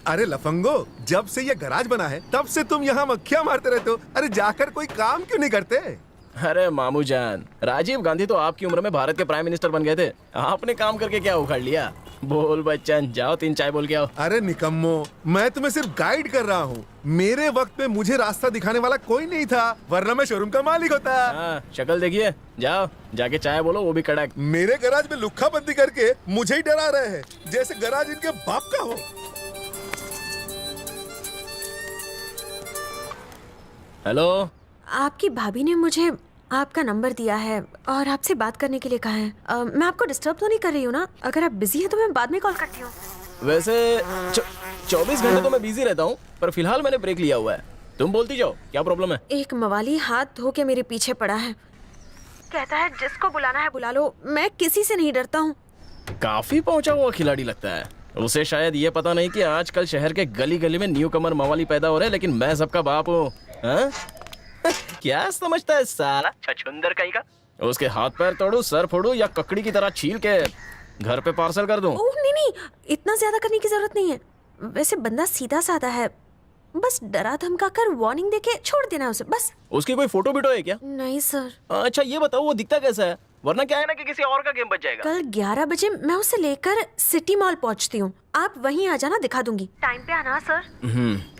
अरे लफंगो, जब से ये गराज बना है तब से तुम यहाँ मक्खियाँ मारते रहते हो। अरे जाकर कोई काम क्यों नहीं करते? अरे मामू जान, राजीव गांधी तो आपकी उम्र में भारत के प्राइम मिनिस्टर बन गए थे। आपने काम करके क्या उखाड़ लिया? बोल बच्चन, जाओ 3 चाय बोल के आओ। अरे निकम्मो, मैं तुम्हें सिर्फ गाइड कर रहा हूँ। मेरे वक्त में मुझे रास्ता दिखाने वाला कोई नहीं था, वरना मैं शोरूम का मालिक होता। हाँ, शक्ल देखिए, जाओ जाके चाय बोलो, वो भी कड़क। मेरे गराज में लुक्खा बंदी करके मुझे ही डरा रहे हैं, जैसे गराज इनके बाप का हो। हेलो, आपकी भाभी ने मुझे आपका नंबर दिया है और आपसे बात करने के लिए कहा है। मैं आपको डिस्टर्ब तो नहीं कर रही हूँ ना? अगर आप बिजी हैं तो मैं बाद में कॉल करती हूँ। वैसे 24 घंटे तो मैं बिजी रहता हूँ, पर फिलहाल मैंने ब्रेक लिया हुआ है। तुम बोलती जाओ, क्या प्रॉब्लम है? एक मवाली हाथ धो के मेरे पीछे पड़ा है, कहता है जिसको बुलाना है बुला लो, मैं किसी से नहीं डरता हूँ। काफी पहुंचा हुआ खिलाड़ी लगता है। उसे शायद ये पता नहीं कि आजकल शहर के गली गली में न्यू कमर मवाली पैदा हो रहे हैं, लेकिन मैं सबका बाप हूँ। हाँ? क्या समझता है साला छछुंदर कहीं का? उसके हाथ पैर तोड़ू, सर फोड़ू या ककड़ी की तरह छील के घर पे पार्सल कर दूं? ओह नहीं, इतना ज्यादा करने की जरूरत नहीं है। वैसे बंदा सीधा साधा है, बस डरा धमका कर वार्निंग देके छोड़ देना उसे, बस। उसकी कोई फोटो बिटो है क्या? नहीं सर। अच्छा ये बताओ, वो दिखता कैसा है? वरना क्या है ना कि किसी और का गेम बच जाएगा। कल 11 बजे मैं उसे लेकर सिटी मॉल पहुंचती हूँ, आप वहीं आ जाना, दिखा दूंगी। टाइम पे आना सर।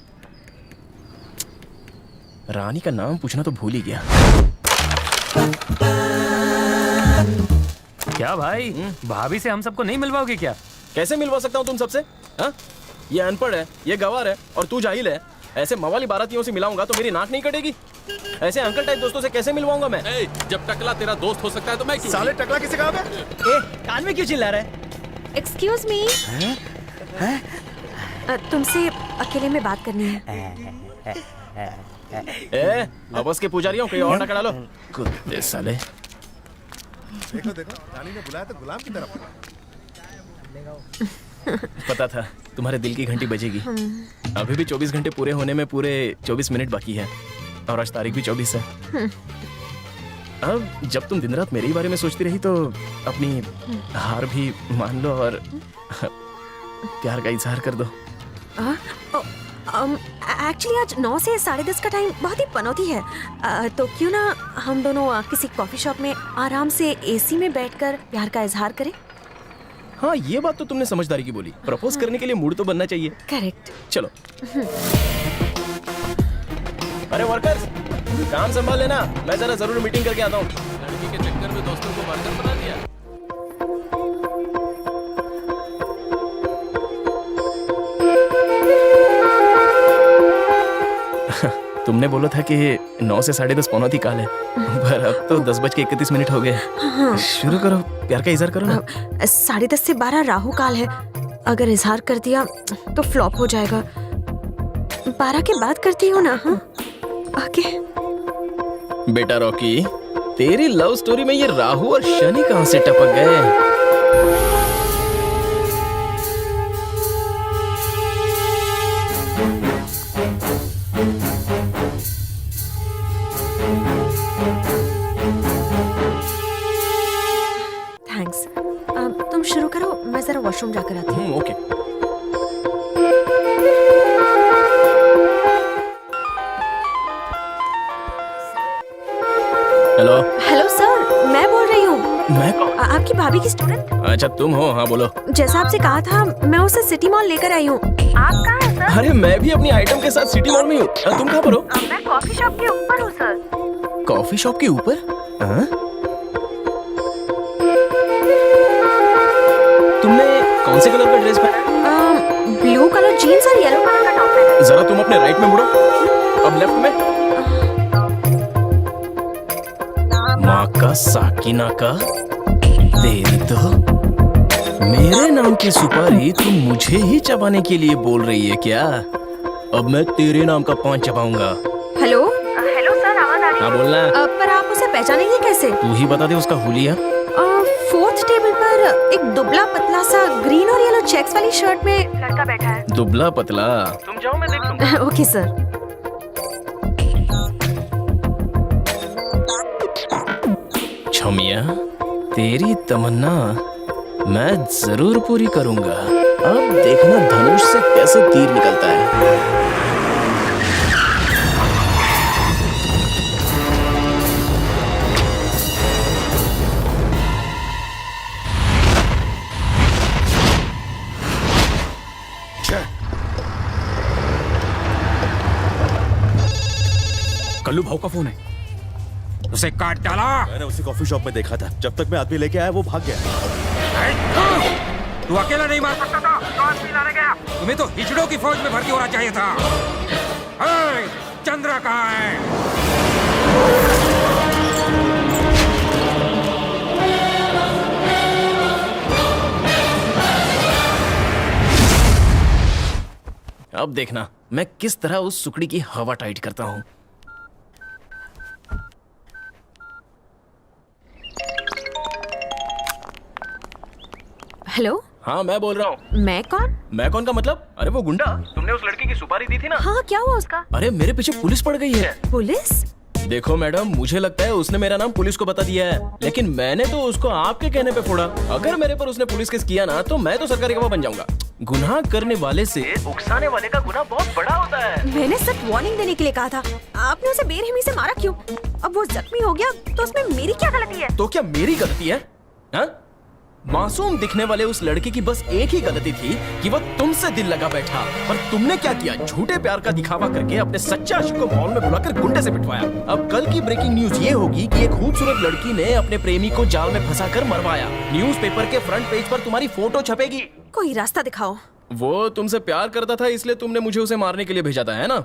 रानी का नाम पूछना तो भूल ही गया। क्या भाई, भाभी से हम सबको नहीं मिलवाओगे क्या? कैसे मिलवा सकता हूँ तुम सबसे? हाँ? ये अनपढ़ है, ये गंवार है और तू जाहिल है। ऐसे मवाली बारातियों से मिलाऊंगा तो मेरी नाक नहीं कटेगी। ऐसे अंकल टाइप दोस्तों से कैसे मिलवाऊंगा मैं? जब टकला तेरा दोस्त हो सकता है तो मैं क्यों? साले टकला किसे कहा बे? कान में क्यों चिल्ला रहा है? एक्सक्यूज मी, तुमसे अकेले में बात करनी है। आपस के पुजारियों कहीं और ना करा लो। कुत्ते साले। देखो देखो, रानी ने बुलाया तो गुलाम की तरफ। पता था तुम्हारे दिल की घंटी बजेगी। अभी भी 24 घंटे पूरे होने में पूरे 24 मिनट बाकी है और आज तारीख भी 24 है। अब जब तुम दिन रात मेरे ही बारे में सोचती रही तो अपनी हार भी मान लो और प्यार का इजहार कर दो। एक्चुअली आज 9 से 10:30 का टाइम बहुत ही पनौती है, तो क्यों ना हम दोनों किसी कॉफी शॉप में आराम से एसी में बैठकर प्यार का इजहार करें। हाँ, ये बात तो तुमने समझदारी की बोली। प्रपोज करने के लिए मूड तो बनना चाहिए। करेक्ट। चलो। अरे वर्कर्स, काम संभाल लेना, मैं जरा जरूर मीटिंग करके आता हूँ। लड़की के चक्कर में दोस्तों को वर्कर बना दिया। तुमने बोला था कि 9 से 10:30 पौनौती काल है, पर अब तो 10:31 हो गए। शुरू करो, प्यार का इजहार करो ना। 10:30 से 12 राहु काल है, अगर इजहार कर दिया तो फ्लॉप हो जाएगा। 12 के बाद करती हो ना? हाँ ओके। बेटा रॉकी, तेरी लव स्टोरी में ये राहु और शनि कहाँ से टपक गए? थैंक्स। तुम शुरू करो, मैं जरा वॉशरूम जाकर आती हूँ। ओके। हेलो। हेलो सर, मैं बोल रही हूँ। मैं कौन? आपकी भाभी की स्टूडेंट। अच्छा तुम हो? हाँ बोलो। जैसा आपसे कहा था, मैं उसे सिटी मॉल लेकर आई हूँ। आप कहाँ हैं सर? अरे मैं भी अपनी आइटम के साथ सिटी मॉल में हूँ। तुम कहाँ पर हो? मैं कॉफी शॉप के ऊपर हूँ सर। कॉफी शॉप के ऊपर? हाँ? तुमने कौन से कलर का ड्रेस पहना है? ब्लू कलर जीन्स और येलो कलर का टॉप पहना है। जरा तुम अपने राइट में मुड़ो, अब लेफ्ट में। माँ का साकिना का, तेरी तो मेरे नाम की सुपारी तुम मुझे ही चबाने के लिए बोल रही है क्या? अब मैं तेरे नाम का पान चबाऊंगा। हेलो हेलो सर, आवाज आ रही है? हाँ बोलना। पर आप उसे पहचानेंगे कैसे? तू ही बता दे उसका हुलिया। 4th टेबल पर एक दुबला पतला सा ग्रीन और येलो चेक्स वाली शर्ट में लड़का बैठा है। दुबला पतला? तुम जाओ, मैं देख लूंगा। Okay sir. छमिया, तेरी तमन्ना मैं जरूर पूरी करूंगा। अब देखना धनुष से कैसे तीर निकलता है। कल्लू भाव का फोन है। उसे काट डाला। मैंने उसे कॉफी शॉप में देखा था। जब तक मैं आदमी लेके आया वो भाग गया। तू अकेला नहीं मार सकता था, तो आदमी लाने गया। तुम्हें तो हिजड़ों की फौज में भर्ती होना चाहिए था। चंद्रा कहाँ है? अब देखना मैं किस तरह उस सुकड़ी की हवा टाइट करता हूं। हेलो, हाँ मैं बोल रहा हूँ। मैं कौन? मैं कौन का मतलब? अरे वो गुंडा, तुमने उस लड़की की सुपारी दी थी ना। हाँ, क्या हुआ उसका? अरे मेरे पीछे पुलिस पड़ गई है। पुलिस? देखो मैडम, मुझे लगता है उसने मेरा नाम पुलिस को बता दिया है, लेकिन मैंने तो उसको आपके कहने पे फोड़ा। अगर मेरे पर उसने पुलिस केस किया ना तो मैं तो सरकारी गवाह बन जाऊंगा। गुनाह करने वाले से उकसाने वाले का गुनाह बहुत बड़ा होता है। मैंने सिर्फ वार्निंग देने के लिए कहा था। आपने उसे बेरहमी से मारा क्यों? अब वो जख्मी हो गया तो उसमें मेरी क्या गलती है? तो क्या मेरी गलती है? हाँ? मासूम दिखने वाले उस लड़के की बस एक ही गलती थी कि वो तुमसे दिल लगा बैठा, पर तुमने क्या किया? झूठे प्यार का दिखावा करके अपने सच्चे आशिक को मॉल में बुलाकर गुंडे से पिटवाया। अब कल की ब्रेकिंग न्यूज ये होगी कि एक खूबसूरत लड़की ने अपने प्रेमी को जाल में फंसाकर मरवाया। न्यूज़पेपर के फ्रंट पेज पर तुम्हारी फोटो छपेगी। कोई रास्ता दिखाओ। वो तुमसे प्यार करता था इसलिए तुमने मुझे उसे मारने के लिए भेजा था, है ना?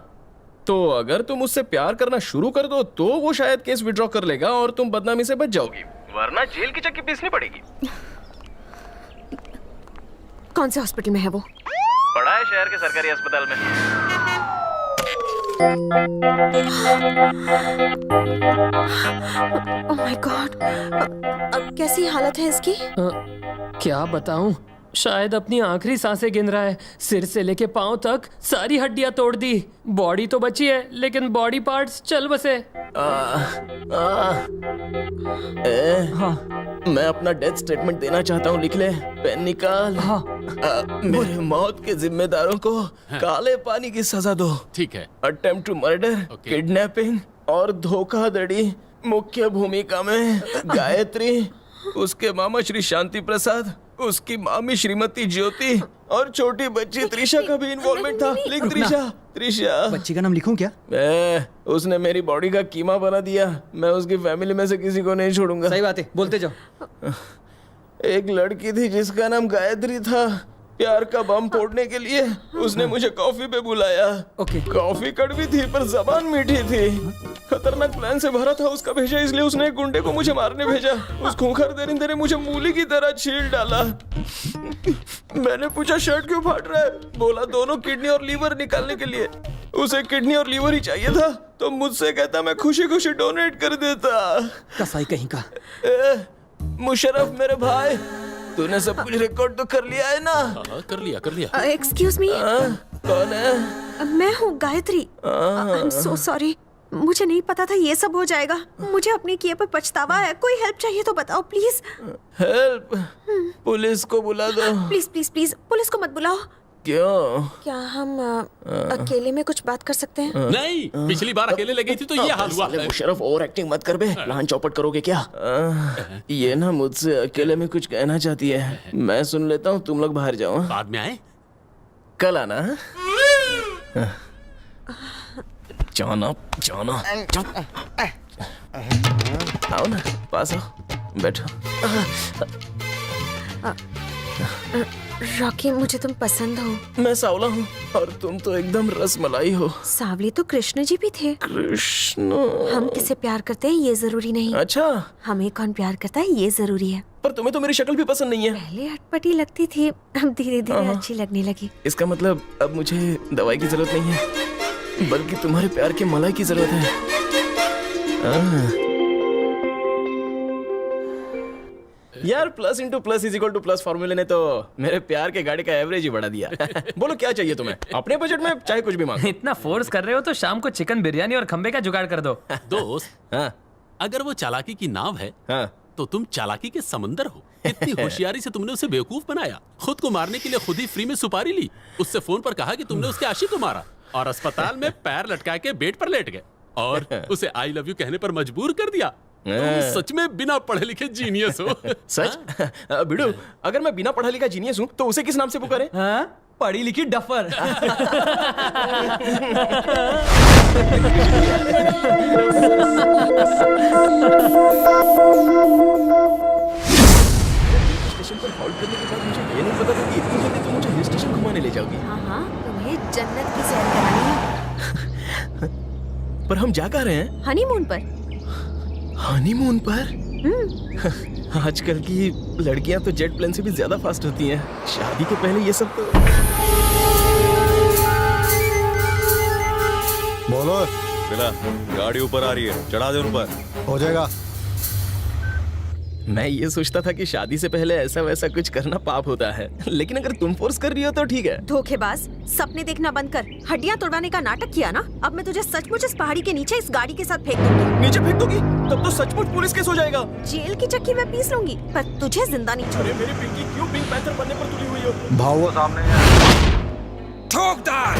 तो अगर तुम उससे प्यार करना शुरू कर दो तो वो शायद केस विड्रॉ कर लेगा और तुम बदनामी से बच जाओगी, वरना जेल की चक्की पीसनी पड़ेगी। कौन से हॉस्पिटल में है वो? पड़ा है शहर के सरकारी अस्पताल में। ओह माय गॉड, कैसी हालत है इसकी? क्या बताऊं, शायद अपनी आखिरी सांसें गिन रहा है। सिर से लेके पांव तक सारी हड्डियां तोड़ दी। बॉडी तो बची है लेकिन बॉडी पार्ट्स चल बसे। मैं अपना डेथ स्टेटमेंट देना चाहता हूँ, लिख ले। पेन निकाल। मेरे मौत के जिम्मेदारों को काले पानी की सजा दो। ठीक है। अटेम्प्ट टू मर्डर, किडनैपिंग और धोखाधड़ी। मुख्य भूमिका में गायत्री, उसके मामा श्री शांति प्रसाद, उसकी मामी श्रीमती ज्योति और छोटी बच्ची त्रिशा का भी इन्वॉल्वमेंट था। लिख त्रिशा। बच्ची का नाम लिखूं क्या? उसने मेरी बॉडी का कीमा बना दिया। मैं उसकी फैमिली में से किसी को नहीं छोड़ूंगा। सही बात है, बोलते जाओ। एक लड़की थी जिसका नाम गायत्री था। प्यार का बम फोड़ने के लिए उसने मुझे कॉफी पे बुलाया। ओके। कॉफी कड़वी थी पर जबान मीठी थी। खतरनाक प्लान से भरा था उसका भेजा, इसलिए उसने एक गुंडे को मुझे मारने भेजा। उस खूंखार दरिंदे ने मुझे मूली की तरह छील डाला। मैंने पूछा शर्ट क्यों फाट रहा है? बोला दोनों किडनी और लीवर निकालने के लिए। उसे किडनी और लीवर ही चाहिए था तो मुझसे कहता मैं खुशी खुशी डोनेट कर देता। कसाई कहीं का। मुशर्रफ मेरे भाई, तूने सब कुछ रिकॉर्ड तो कर लिया है ना? हाँ, कर लिया। एक्सक्यूज मी, कौन है? मैं हूँ Gayatri. I am so sorry, मुझे नहीं पता था ये सब हो जाएगा। मुझे अपने किए पर पछतावा है। कोई हेल्प चाहिए तो बताओ प्लीज। हेल्प? पुलिस को बुला दो। प्लीज प्लीज प्लीज, पुलिस को मत बुलाओ। क्यों? क्या हम अकेले में कुछ बात कर सकते हैं? नहीं, पिछली बार अकेले ले गई थी तो ये हाल हुआ है। मुशर्रफ ओवर एक्टिंग मत कर बे। लहान चौपट करोगे क्या? ये ना मुझसे अकेले में कुछ कहना चाहती है। मैं सुन लेता हूँ, तुम लोग बाहर जाओ। बाद में आए। कल आना। जाना आओ ना, पास आओ, बैठो। रॉकी, मुझे तुम पसंद हो। मैं सावला हूँ और तुम तो एकदम रसमलाई हो। सावली तो कृष्ण जी भी थे। कृष्ण? हम किसे प्यार करते हैं ये जरूरी नहीं। अच्छा, हमें कौन प्यार करता है ये जरूरी है। पर तुम्हें तो मेरी शक्ल भी पसंद नहीं है। पहले अटपटी लगती थी, अब धीरे धीरे अच्छी लगने लगी। इसका मतलब अब मुझे दवाई की जरूरत नहीं है, बल्कि तुम्हारे प्यार की मलाई की जरूरत है। यार, plus into plus is equal two plus फॉर्मूले ने तो मेरे प्यार के गाड़ी का एवरेज ही बढ़ा दिया। बोलो क्या चाहिए तुम्हें? अपने बजट में चाहे कुछ भी मांगो। इतना फोर्स कर रहे हो तो शाम को चिकन बिरयानी और खंबे का जुगाड़ कर दो। दोस्त, हाँ अगर वो चालाकी की नाव है हाँ। तो तुम चालाकी के समंदर हो। इतनी होशियारी से तुमने उसे बेवकूफ बनाया, खुद को मारने के लिए खुद ही फ्री में सुपारी ली, उससे फोन पर कहा कि तुमने उसके आशिक को मारा और अस्पताल में पैर लटका के बेड पर लेट गए और उसे आई लव यू कहने पर मजबूर कर दिया। तुम सच में बिना पढ़े लिखे जीनियस हो। सच? बिडू, अगर मैं बिना पढ़ा लिखा जीनियस हूँ तो उसे किस नाम से पुकारे? हाँ? पढ़ी लिखी डफर। स्टेशन पर हॉल्ट करने के बाद मुझे ये नहीं पता था कि इतनी जल्दी तुम मुझे हिल स्टेशन घुमाने ले जाओगी। हाँ, तुम्हें जन्नत की सैर करानी है। पर हम जा कहाँ रहे हैं? हनीमून पर। हनीमून पर? आजकल की लड़कियां तो जेट प्लेन से भी ज्यादा फास्ट होती हैं। शादी के पहले ये सब तो। बोलो। बिला, गाड़ी ऊपर आ रही है, चढ़ा दे उन पर। हो जाएगा। मैं ये सोचता था कि शादी से पहले ऐसा वैसा कुछ करना पाप होता है, लेकिन अगर तुम फोर्स कर रही हो तो ठीक है। धोखेबाज, सपने देखना बंद कर। हड्डियां तोड़वाने का नाटक किया ना, अब मैं तुझे सचमुच इस पहाड़ी के नीचे इस गाड़ी के साथ फेंक दूंगी। नीचे फेंक दोगी? तब तो सचमुच पुलिस केस हो जाएगा। जेल की चक्की में पीस लूंगी, पर तुझे जिंदा नहीं छोड़ूंगी। अरे मेरी पिंकी, क्यों पिंक पैंथर बनने पर तुली हुई हो? भाव वो सामने है। ठोक डाल।